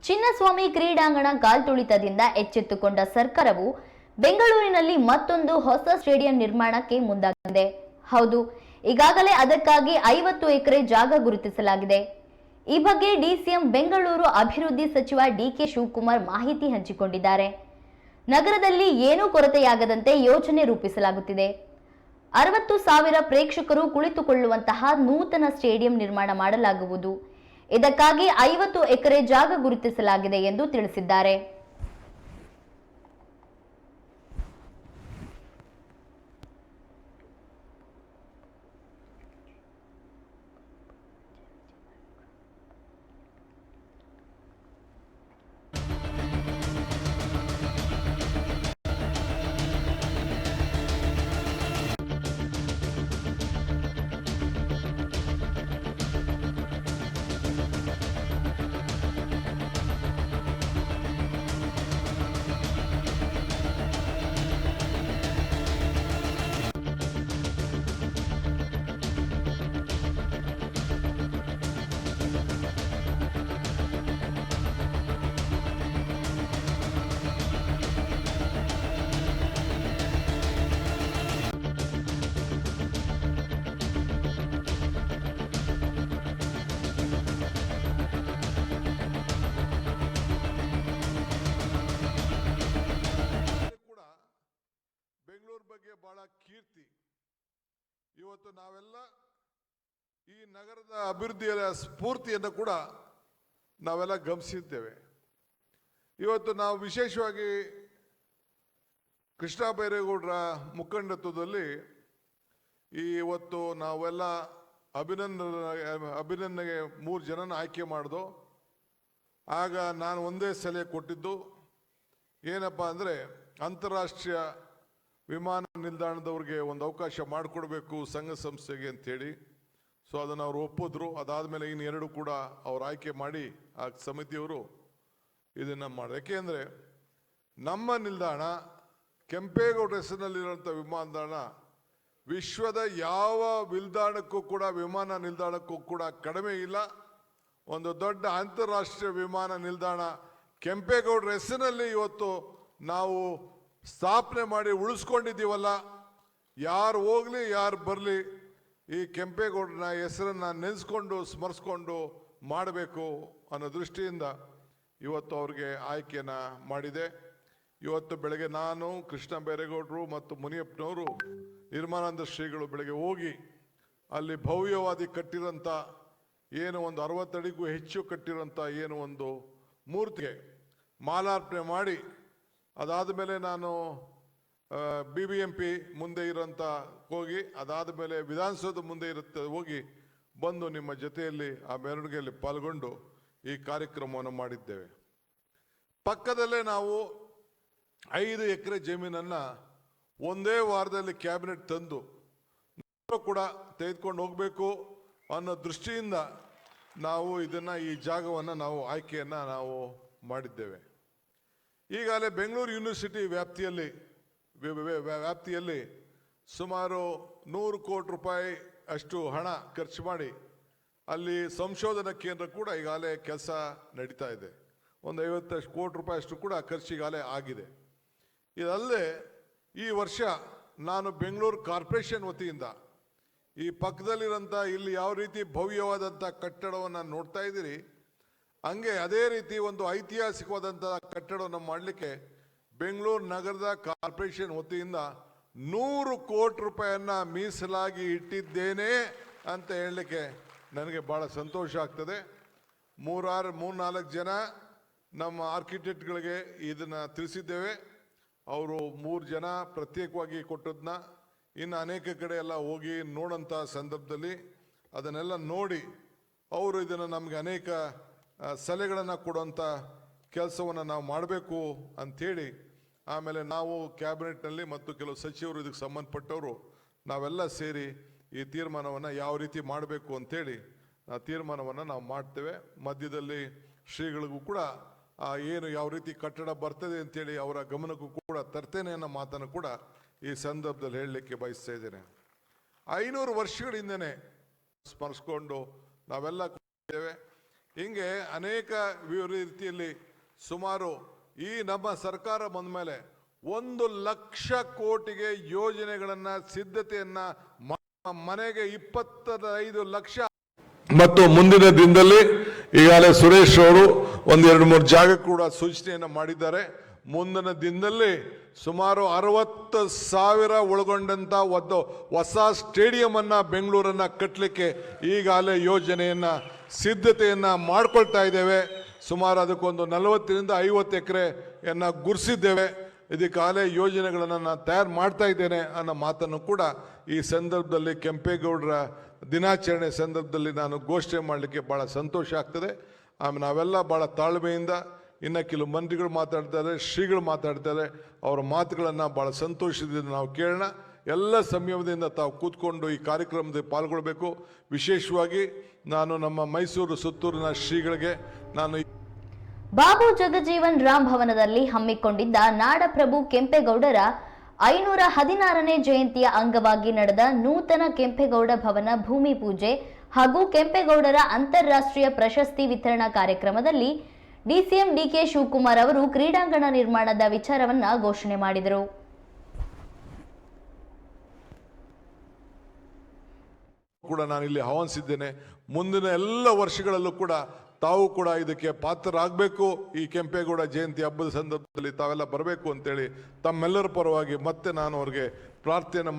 ಚಿನ್ನಸ್ವಾಮಿ ಕ್ರೀಡಾಂಗಣ ಕಾಲ್ತುಳಿತದಿಂದ ಎಚ್ಚೆತ್ತುಕೊಂಡ ಸರ್ಕಾರವು ಬೆಂಗಳೂರಿನಲ್ಲಿ ಮತ್ತೊಂದು ಹೊಸ ಸ್ಟೇಡಿಯಂ ನಿರ್ಮಾಣಕ್ಕೆ ಮುಂದಾಗಿದೆ. ಹೌದು, ಈಗಾಗಲೇ ಅದಕ್ಕಾಗಿ 50 ಎಕರೆ ಜಾಗ ಗುರುತಿಸಲಾಗಿದೆ. ಈ ಬಗ್ಗೆ ಡಿಸಿಎಂ ಬೆಂಗಳೂರು ಅಭಿವೃದ್ಧಿ ಸಚಿವ ಡಿಕೆ ಶಿವಕುಮಾರ್ ಮಾಹಿತಿ ಹಂಚಿಕೊಂಡಿದ್ದಾರೆ. ನಗರದಲ್ಲಿ ಏನೂ ಕೊರತೆಯಾಗದಂತೆ ಯೋಜನೆ ರೂಪಿಸಲಾಗುತ್ತಿದೆ. 60,000 ಪ್ರೇಕ್ಷಕರು ಕುಳಿತುಕೊಳ್ಳುವಂತಹ ನೂತನ ಸ್ಟೇಡಿಯಂ ನಿರ್ಮಾಣ ಮಾಡಲಾಗುವುದು. ಇದಕ್ಕಾಗಿ 50 ಎಕರೆ ಜಾಗ ಗುರುತಿಸಲಾಗಿದೆ ಎಂದು ತಿಳಿಸಿದ್ದಾರೆ. ಬೆಂಗಳೂರು ಬಗ್ಗೆ ಬಹಳ ಕೀರ್ತಿ. ಇವತ್ತು ನಾವೆಲ್ಲ ಈ ನಗರದ ಅಭಿವೃದ್ಧಿಯ ಸ್ಫೂರ್ತಿಯನ್ನು ಕೂಡ ನಾವೆಲ್ಲ ಗಮನಿಸಿದ್ದೇವೆ. ಇವತ್ತು ನಾವು ವಿಶೇಷವಾಗಿ ಕೃಷ್ಣ ಬೈರೇಗೌಡರ ಮುಖಂಡತ್ವದಲ್ಲಿ ಇವತ್ತು ನಾವೆಲ್ಲ ಅಭಿನಂದನೆಗೆ 3 ಜನನ ಆಯ್ಕೆ ಮಾಡಿದೋ. ಆಗ ನಾನು ಒಂದೇ ಸಲಹೆ ಕೊಟ್ಟಿದ್ದು ಏನಪ್ಪ ಅಂದರೆ, ಅಂತಾರಾಷ್ಟ್ರೀಯ ವಿಮಾನ ನಿಲ್ದಾಣದವ್ರಿಗೆ ಒಂದು ಅವಕಾಶ ಮಾಡಿಕೊಡ್ಬೇಕು ಸಂಘ ಸಂಸ್ಥೆಗೆ ಅಂತೇಳಿ. ಸೊ ಅದನ್ನು ಅವರು ಒಪ್ಪಿದ್ರು. ಅದಾದಮೇಲೆ ಇನ್ನು 2 ಕೂಡ ಅವ್ರು ಆಯ್ಕೆ ಮಾಡಿ ಆ ಸಮಿತಿಯವರು ಇದನ್ನು ಮಾಡಿದ್ರು. ಯಾಕೆಂದರೆ ನಮ್ಮ ನಿಲ್ದಾಣ ಕೆಂಪೇಗೌಡ ಹೆಸರಿನಲ್ಲಿರುವಂಥ ವಿಮಾನ ನಿಲ್ದಾಣ ವಿಶ್ವದ ಯಾವ ನಿಲ್ದಾಣಕ್ಕೂ ಕೂಡ, ವಿಮಾನ ನಿಲ್ದಾಣಕ್ಕೂ ಕೂಡ ಕಡಿಮೆ ಇಲ್ಲ. ಒಂದು ದೊಡ್ಡ ಅಂತಾರಾಷ್ಟ್ರೀಯ ವಿಮಾನ ನಿಲ್ದಾಣ ಕೆಂಪೇಗೌಡರ ಹೆಸರಿನಲ್ಲಿ ಇವತ್ತು ನಾವು ಸ್ಥಾಪನೆ ಮಾಡಿ ಉಳಿಸ್ಕೊಂಡಿದ್ದೀವಲ್ಲ. ಯಾರು ಹೋಗ್ಲಿ ಯಾರು ಬರಲಿ ಈ ಕೆಂಪೇಗೌಡನ ಹೆಸರನ್ನು ನೆನೆಸ್ಕೊಂಡು ಸ್ಮರಿಸ್ಕೊಂಡು ಮಾಡಬೇಕು ಅನ್ನೋ ದೃಷ್ಟಿಯಿಂದ ಇವತ್ತು ಅವ್ರಿಗೆ ಆಯ್ಕೆಯನ್ನು ಮಾಡಿದೆ. ಇವತ್ತು ಬೆಳಗ್ಗೆ ನಾನು, ಕೃಷ್ಣ ಬೈರೇಗೌಡರು ಮತ್ತು ಮುನಿಯಪ್ಪನವರು, ನಿರ್ಮಲಾನಂದ ಶ್ರೀಗಳು ಬೆಳಗ್ಗೆ ಹೋಗಿ ಅಲ್ಲಿ ಭವ್ಯವಾದಿ ಕಟ್ಟಿರೋಂಥ ಏನು ಒಂದು 60 ಅಡಿಗೂ ಹೆಚ್ಚು ಕಟ್ಟಿರೋಂಥ ಏನು ಒಂದು ಮೂರ್ತಿಗೆ ಮಾಲಾರ್ಪಣೆ ಮಾಡಿ, ಅದಾದ ಮೇಲೆ ನಾನು BBMP ಮುಂದೆ ಇರೋಂಥ ಹೋಗಿ, ಅದಾದ ಮೇಲೆ ವಿಧಾನಸೌಧ ಮುಂದೆ ಇರುತ್ತೆ ಹೋಗಿ ಬಂದು ನಿಮ್ಮ ಜೊತೆಯಲ್ಲಿ ಆ ಮೆರವಣಿಗೆಯಲ್ಲಿ ಪಾಲ್ಗೊಂಡು ಈ ಕಾರ್ಯಕ್ರಮವನ್ನು ಮಾಡಿದ್ದೇವೆ. ಪಕ್ಕದಲ್ಲೇ ನಾವು 5 ಎಕರೆ ಜಮೀನನ್ನು ಒಂದೇ ವಾರದಲ್ಲಿ ಕ್ಯಾಬಿನೆಟ್ ತಂದು ಕೂಡ ತೆಗೆದುಕೊಂಡು ಹೋಗಬೇಕು ಅನ್ನೋ ದೃಷ್ಟಿಯಿಂದ ನಾವು ಈ ಜಾಗವನ್ನು ನಾವು ಆಯ್ಕೆಯನ್ನು ನಾವು ಮಾಡಿದ್ದೇವೆ. ಈಗಾಗಲೇ ಬೆಂಗಳೂರು ಯೂನಿವರ್ಸಿಟಿ ವ್ಯಾಪ್ತಿಯಲ್ಲಿ ಸುಮಾರು 100 ಕೋಟಿ ರೂಪಾಯಿ ಅಷ್ಟು ಹಣ ಖರ್ಚು ಮಾಡಿ ಅಲ್ಲಿ ಸಂಶೋಧನಾ ಕೇಂದ್ರ ಕೂಡ ಈಗಾಗಲೇ ಕೆಲಸ ನಡೀತಾ ಇದೆ. ಒಂದು 50 ಕೋಟಿ ರೂಪಾಯಿ ಅಷ್ಟು ಕೂಡ ಖರ್ಚು ಈಗಾಗಲೇ ಆಗಿದೆ. ಇದಲ್ಲದೆ ಈ ವರ್ಷ ನಾನು ಬೆಂಗಳೂರು ಕಾರ್ಪೊರೇಷನ್ ವತಿಯಿಂದ ಈ ಪಕ್ಕದಲ್ಲಿರೋಂಥ ಇಲ್ಲಿ ಯಾವ ರೀತಿ ಭವ್ಯವಾದಂಥ ಕಟ್ಟಡವನ್ನು ನೋಡ್ತಾ ಇದ್ದೀರಿ, ಹಂಗೆ ಅದೇ ರೀತಿ ಒಂದು ಐತಿಹಾಸಿಕವಾದಂಥ ಕಟ್ಟಡವನ್ನು ಮಾಡಲಿಕ್ಕೆ ಬೆಂಗಳೂರು ನಗರದ ಕಾರ್ಪೊರೇಷನ್ ವತಿಯಿಂದ 100 ಕೋಟಿ ರೂಪಾಯಿಯನ್ನು ಮೀಸಲಾಗಿ ಇಟ್ಟಿದ್ದೇನೆ ಅಂತ ಹೇಳಲಿಕ್ಕೆ ನನಗೆ ಭಾಳ ಸಂತೋಷ ಆಗ್ತದೆ. 3-4 ಜನ ನಮ್ಮ ಆರ್ಕಿಟೆಕ್ಟ್ಗಳಿಗೆ ಇದನ್ನು ತಿಳಿಸಿದ್ದೇವೆ. ಅವರು 3 ಜನ ಪ್ರತ್ಯೇಕವಾಗಿ ಕೊಟ್ಟದನ್ನ ಇನ್ನು ಅನೇಕ ಕಡೆ ಎಲ್ಲ ಹೋಗಿ ನೋಡೋಂಥ ಸಂದರ್ಭದಲ್ಲಿ ಅದನ್ನೆಲ್ಲ ನೋಡಿ ಅವರು ಇದನ್ನು ನಮಗೆ ಅನೇಕ ಸಲಹೆಗಳನ್ನು ಕೊಡುವಂಥ ಕೆಲಸವನ್ನು ನಾವು ಮಾಡಬೇಕು ಅಂಥೇಳಿ, ಆಮೇಲೆ ನಾವು ಕ್ಯಾಬಿನೆಟ್ನಲ್ಲಿ ಮತ್ತು ಕೆಲವು ಸಚಿವರು ಇದಕ್ಕೆ ಸಂಬಂಧಪಟ್ಟವರು ನಾವೆಲ್ಲ ಸೇರಿ ಈ ತೀರ್ಮಾನವನ್ನು ಯಾವ ರೀತಿ ಮಾಡಬೇಕು ಅಂಥೇಳಿ ತೀರ್ಮಾನವನ್ನು ನಾವು ಮಾಡ್ತೇವೆ. ಮಧ್ಯದಲ್ಲಿ ಶ್ರೀಗಳಿಗೂ ಕೂಡ ಏನು ಯಾವ ರೀತಿ ಕಟ್ಟಡ ಬರ್ತದೆ ಅಂತೇಳಿ ಅವರ ಗಮನಕ್ಕೂ ಕೂಡ ತರ್ತೇನೆ ಅನ್ನೋ ಮಾತನ್ನು ಕೂಡ ಈ ಸಂದರ್ಭದಲ್ಲಿ ಹೇಳಲಿಕ್ಕೆ ಬಯಸ್ತಾ ಇದ್ದೇನೆ. 500 ವರ್ಷಗಳ ಹಿಂದೆನೇ ಸ್ಮರಿಸ್ಕೊಂಡು ನಾವೆಲ್ಲ ಹಿಂಗೆ ಅನೇಕ ರೀತಿಯಲ್ಲಿ ಸುಮಾರು ಈ ನಮ್ಮ ಸರ್ಕಾರ ಬಂದ ಮೇಲೆ 1,00,000 ಕೋಟಿಗೆ ಯೋಜನೆಗಳನ್ನ ಸಿದ್ಧತೆಯನ್ನ ಮನೆಗೆ 25 ಲಕ್ಷ ಮತ್ತು ಮುಂದಿನ ದಿನದಲ್ಲಿ ಈಗಾಗಲೇ ಸುರೇಶ್ ಅವರು 1-2-3 ಜಾಗ ಕೂಡ ಸೂಚನೆಯನ್ನು ಮಾಡಿದ್ದಾರೆ. ಮುಂದಿನ ದಿನದಲ್ಲಿ ಸುಮಾರು 60,000 ಒಳಗೊಂಡಂತ ಒಂದು ಹೊಸ ಸ್ಟೇಡಿಯಂ ಅನ್ನ ಬೆಂಗಳೂರನ್ನ ಕಟ್ಟಲಿಕ್ಕೆ ಈಗಾಗಲೇ ಯೋಜನೆಯನ್ನ ಸಿದ್ಧತೆಯನ್ನ ಮಾಡ್ಕೊಳ್ತಾ ಇದ್ದೇವೆ. ಸುಮಾರು ಅದಕ್ಕೊಂದು 40-50 ಎಕರೆಯನ್ನ ಗುರುಸಿದ್ದೇವೆ. ಇದಕ್ಕಾಗಲೇ ಯೋಜನೆಗಳನ್ನು ನಾನು ತಯಾರು ಮಾಡ್ತಾ ಇದ್ದೇನೆ ಅನ್ನೋ ಮಾತನ್ನು ಕೂಡ ಈ ಸಂದರ್ಭದಲ್ಲಿ ಕೆಂಪೇಗೌಡರ ದಿನಾಚರಣೆ ಸಂದರ್ಭದಲ್ಲಿ ನಾನು ಘೋಷಣೆ ಮಾಡಲಿಕ್ಕೆ ಭಾಳ ಸಂತೋಷ ಆಗ್ತದೆ. ಆಮೇಲೆ ನಾವೆಲ್ಲ ಭಾಳ ತಾಳ್ಮೆಯಿಂದ, ಇನ್ನು ಕೆಲವು ಮಂತ್ರಿಗಳು ಮಾತಾಡ್ತಾರೆ, ಶ್ರೀಗಳು ಮಾತಾಡ್ತಾರೆ, ಅವರ ಮಾತುಗಳನ್ನು ಭಾಳ ಸಂತೋಷದಿಂದ ನಾವು ಕೇಳೋಣ. ಎಲ್ಲ ಸಂಯಮದಿಂದ ತಾವು ಕೂತ್ಕೊಂಡು ಈ ಕಾರ್ಯಕ್ರಮದಲ್ಲಿ ಪಾಲ್ಗೊಳ್ಬೇಕು. ವಿಶೇಷವಾಗಿ ನಾನು ನಮ್ಮ ಮೈಸೂರು ಸುತ್ತೂರಿನ ಶ್ರೀಗಳಿಗೆ ನಾನು ಬಾಬು ಜಗಜೀವನ್ ರಾಮ್ ಭವನದಲ್ಲಿ ಹಮ್ಮಿಕೊಂಡಿದ್ದ ನಾಡಪ್ರಭು ಕೆಂಪೇಗೌಡರ 516ನೇ ಜಯಂತಿಯ ಅಂಗವಾಗಿ ನಡೆದ ನೂತನ ಕೆಂಪೇಗೌಡ ಭವನ ಭೂಮಿ ಪೂಜೆ ಹಾಗೂ ಕೆಂಪೇಗೌಡರ ಅಂತಾರಾಷ್ಟ್ರೀಯ ಪ್ರಶಸ್ತಿ ವಿತರಣಾ ಕಾರ್ಯಕ್ರಮದಲ್ಲಿ ಡಿಸಿಎಂ ಡಿಕೆ ಶಿವಕುಮಾರ್ ಅವರು ಕ್ರೀಡಾಂಗಣ ನಿರ್ಮಾಣದ ವಿಚಾರವನ್ನ ಘೋಷಣೆ ಮಾಡಿದರು. ಕೂಡ ನಾನು ಇಲ್ಲಿ ಆಹ್ವಾನಿಸಿದ್ದೇನೆ. ಮುಂದಿನ ಎಲ್ಲ ವರ್ಷಗಳಲ್ಲೂ ಕೂಡ ತಾವು ಕೂಡ ಇದಕ್ಕೆ ಪಾತ್ರರಾಗಬೇಕು. ಈ ಕೆಂಪೇಗೌಡ ಜಯಂತಿ ಹಬ್ಬದ ಸಂದರ್ಭದಲ್ಲಿ ತಾವೆಲ್ಲ ಬರಬೇಕು ಅಂತೇಳಿ ತಮ್ಮೆಲ್ಲರ ಪರವಾಗಿ ಮತ್ತೆ ನಾನು ಅವ್ರಿಗೆ ಪ್ರಾರ್ಥನೆ